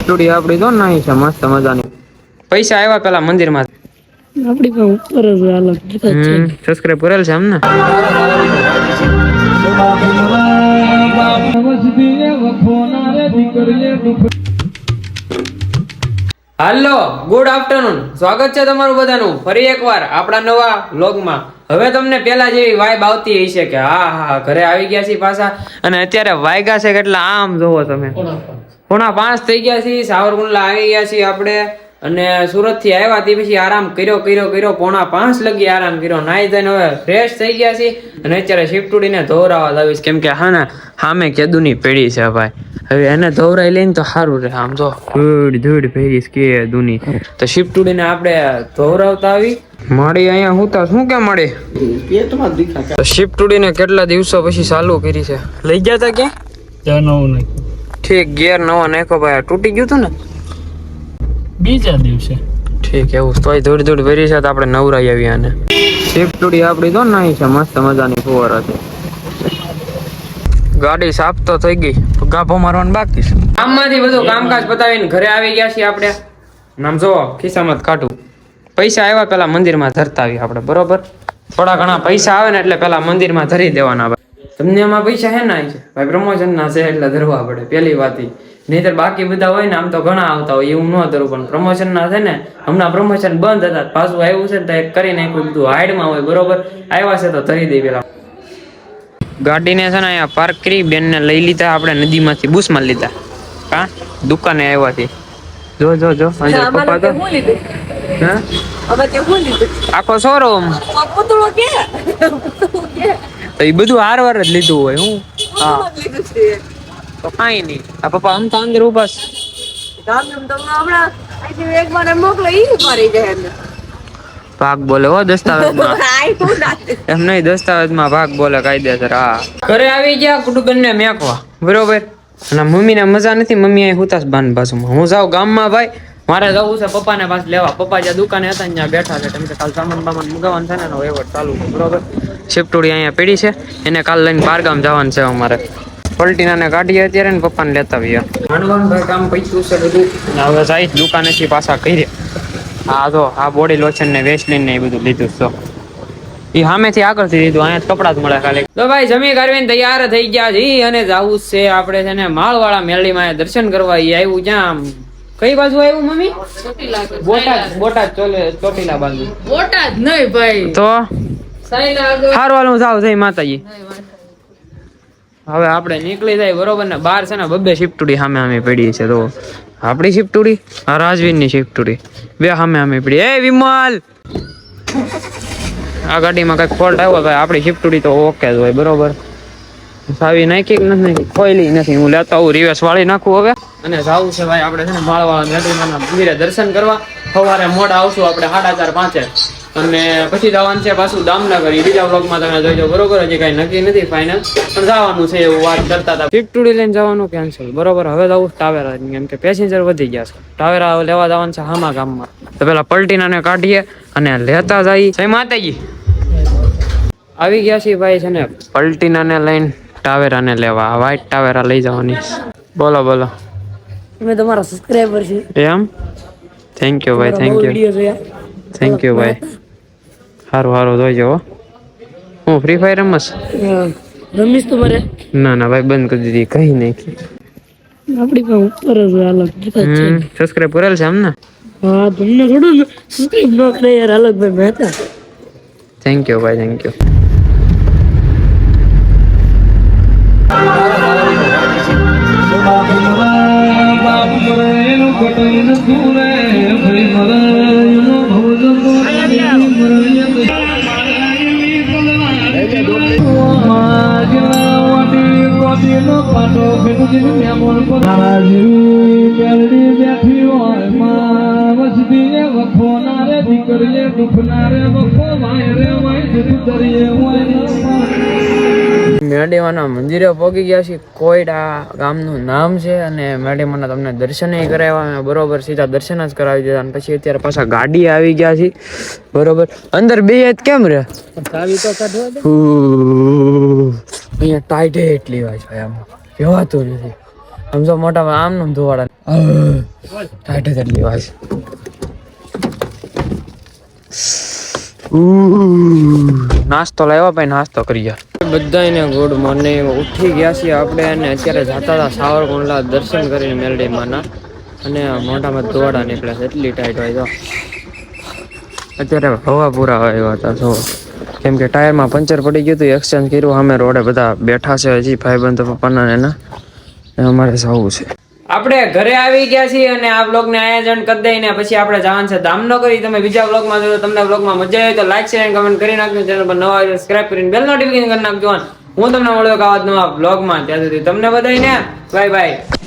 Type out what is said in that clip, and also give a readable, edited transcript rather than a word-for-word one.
શિફ્ટડી આપડી તો નહીં છે મસ્ત મજાની. પૈસા આવ્યા પેલા મંદિરમાં આપડી પણ ઉપર જ હાલત છે. સબસ્ક્રાઇબ કરેલ છે એમને. હાલો ગુડ આફ્ટરનૂન, સ્વાગત છે તમારું બધાનું ફરી એકવાર આપણા નવા વ્લોગમાં. હવે તમને પેલા જેવી વાઇબ આવતી હશે કે હા હા ઘરે આવી ગયા છીએ પાછા, અને અત્યારે વાગ્યા છે કેટલા આમ જોવો તમે, 4:30 થઈ ગયા છે. સાવરકુંડલા આવી ગયા છીએ આપણે, અને સુરત થી આવ્યા તે પછી આરામ કર્યો 4:30 લગી આરામ કર્યો. નાઈ ધોઈને હવે ફ્રેશ થઈ ગયા છીએ, અને અત્યારે શિફ્ટડીને ધોવરાવા લાવીશ, કેમ કે હા ને સામે કેદુની પેઢી છે ભાઈ. હવે એને ધોવરાઈ લઈને તો સારું રહે. આમ તો ધૂળ ભેગી કે દુની તો શિફ્ટડીને આપણે ધોવરાવતા આવી મળી અહીંયા હું તો શું કે મળી તો શિફ્ટડીને કેટલા દિવસો પછી ચાલુ કરી છે. લઈ ગયા તા ક્યાં નવું નહીં ઠીક, ગેર નવો નાખો ભાઈ, તૂટી ગયું હતું ને બીજા દિવસે. ઠીક, એવું તોય ધૂળ ભરી છે તો આપણે નવરાઈ આવી. આને શિફ્ટડી આપડી તો નહીં છે મસ્ત મજાની ફુવારા છે. ગાડી સાફ તો થઈ ગઈ, ગાભો મારવાનું બાકી છે. કામમાંથી બધું કામકાજ પતાવીને ઘરે આવી ગયા છીએ આપણે. નામ જોવો ખિસ્સામાં કાઢું, પૈસા આવ્યા પેલા મંદિરમાં ધરતા આવી આપણે. બરોબર, થોડા ઘણા પૈસા આવે ને એટલે પેલા મંદિરમાં ધરી દેવાના. તમને એમાં પૈસા હે ના છે ભાઈ, પ્રમોશન ના છે એટલે ધરવા પડે પેલી વાત. નહીતર બાકી બધા હોય ને આમ તો ઘણા આવતા હોય એવું ન ધરવું, પણ પ્રમોશન ના છે ને હમણાં પ્રમોશન બંધ હતા, પાછું આવ્યું છે ને એક કરી નાખ્યું બધું હાઈડમાં હોય. બરોબર, આવ્યા છે તો ધરી દઈ પેલા. ગાડીને છે ને અહીંયા પાર્ક કરી, બેનને લઈ લીધા આપણે નદીમાંથી, બુસમાં લીધા. હા, દુકાને આવ્યાથી જો પપ્પા તો આખો શોરૂમ તો એ બધું હારવાર જ લીધું હોય. હું હા તો કઈ નઈ, આ પપ્પા આમ તો અંદર ઉભા ભાગ બોલે હો દસ્તાવેજમાં એમ નહીં, દસ્તાવેજમાં ભાગ બોલે કાયદેસર. હા, ઘરે આવી ગયા કુટુંબન ને મેકવા. બરોબર, અને મમ્મી ને મજા નથી, મમ્મી અહીં હુતાસ બાન બાજુમાં. હું જાઉં ગામમાં ભાઈ, મારે જવું છે પપ્પાને પાસ લેવા. પપ્પા જ્યાં દુકાને હતા ત્યાં બેઠા છે, કેમ કે કાલ સામાન બામાન મુગાવાનું છે ને એનો વહીવટ ચાલુ છે. બરોબર, શિફ્ટડી અહીંયા પડી છે, એને કાલ લઈને બારગામ જવાનું છે અમારે. પલટીનાને કાઢીએ અત્યારે ને પપ્પાને લેતા આવીએ. માંડવાનું ભાઈ કામ પૈતું છે બધું, હવે જાય દુકાનેથી પાછા કરીએ. હા જો આ બોડી લોશન ને વેસલીન ને એ બધું લીધું તો એ સામેથી આગળથી લીધું, અહીંયા કપડા જ મળે ખાલી. તો ભાઈ જમી કરવીને તૈયાર થઈ ગયા છે, અને જવું છે આપણે છે ને માળવાળા મેલડીમાં દર્શન કરવા. એ આવ્યું ક્યાં, કઈ બાજુ આવ્યું મમ્મી? બોટાદ ચોટીલા બાજુ. બોટાદ નહીં ભાઈ, તો હારવાલું જાવ જય માતાજી. હવે આપણે નીકળી જાય. બરોબર ને, બહાર છે ને બબ્બે શિફ્ટડી સામે પડી છે. તો આપણી શિફ્ટડી, આ રાજવીરની શિફ્ટડી, બે સામે પડી. એ વિમલ, આ ગાડીમાં કઈક ફોલ્ટ આવ્યો ભાઈ, આપણી શિફ્ટડી તો ઓકે જ હોય. બરોબર, સાવી નાખી કે નથી નાખી ખોઈલી નથી, હું લેતો આવું રિવર્સ વાળી નાખું હવે. અને જાવું છે ભાઈ આપણે છે ને માળવાળા મેલડીમાના મંદિરે દર્શન કરવા. સવારે મોડા આવશું આપણે 4:30-5, અને પછી જવાનું છે પાછું દામનગર. એ બીજા વ્લોગમાં તમે જોઈજો. બરોબર, હજી કઈ નક્કી નથી ફાઇનલ, પણ જવાનું છે એવું વાત કરતા હતા. શિફ્ટડી લઈને જવાનું કેન્સલ. બરોબર, હવે જવું ટાવેરા, કેમ કે પેસેન્જર વધી ગયા છે. ટાવેરા લેવા જવાનું છે હામા ગામમાં. તો પેલા પલટીનાને કાઢીએ અને લેતા જઈએ. જય માતાજી. આવી ગયા છીએ ભાઈ છે ને પલટીનાને લઈને ટાવેરાને લેવા. વ્હાઈટ ટાવેરા લઈ જવાની. બોલો અમે તમારા સબસ્ક્રાઇબર છે એમ? થેન્ક યુ ભાઈ, થેન્ક યુ ભાઈ. સારું જોઈજો. હું ફ્રી ફાયર રમીશ તમારે? ના ભાઈ, બંધ કરી દીધી, કઈ નહીં. આપડી પણ ઉપર જ હાલત છે. સબસ્ક્રાઇબ કરેલ છે એમ ને? હા, તમને થોડું સબસ્ક્રાઇબ ન કરે યાર હાલતભાઈ મહેતા. થેન્ક યુ ભાઈ, થેન્ક યુ. મેડીમાના મંદિરે પહોંચી ગયા છીએ. કોયડા ગામનું નામ છે, અને મેડીમાના તમને દર્શન કરાવ્યા. બરોબર, સીધા દર્શન જ કરાવી દીધા, અને પછી અત્યારે પાછા ગાડી આવી ગયા છે. બરોબર, અંદર બે જ કેમ રે? અહીંયા ટાઈટ એટલી હોય છે, આમ કહેવાતું નથી. સમજો મોટામાં આમ નું ધોવાડા ટાઈટ એટલી વાજ નાસ્તો લાવ્યા ભાઈ નાસ્તો કરી ગયા બધાને ગુડ મોર્નિંગ ઉઠી ગયા છીએ આપણે અને અત્યારે જતા હતા સાવરકુંડલા દર્શન કરીને મેલડીમાંના અને મોઢામાં ધોવાડા નીકળે છે એટલી ટાઈટ હોય તો અત્યારે હવા પૂરા આવ્યા હતા જો કેમ કે ટાયરમાં પંચર પડી ગયું હતું એક્સચેન્જ કર્યું અમે રોડે બધા બેઠા છે હજી ભાઈબંધ પપ્પાના એના અમારે જવું છે આપણે ઘરે આવી ગયા છીએ અને આ બ્લોગને આયોજન કરી દઈને પછી આપણે જવાનું છે દામનગર તમે બીજા બ્લોગમાં જો તમને બ્લોગમાં મજા આવે તો લાઈક શેર અને કમેન્ટ કરી નાખજો ચેનલ પર નવા હોય તો સબસ્ક્રાઇબ કરીને બેલ નોટિફિકેશન કરી નાખજો હું તમને મળ્યો આવા નવા બ્લોગમાં ત્યાં સુધી તમને બધાને બાય બાય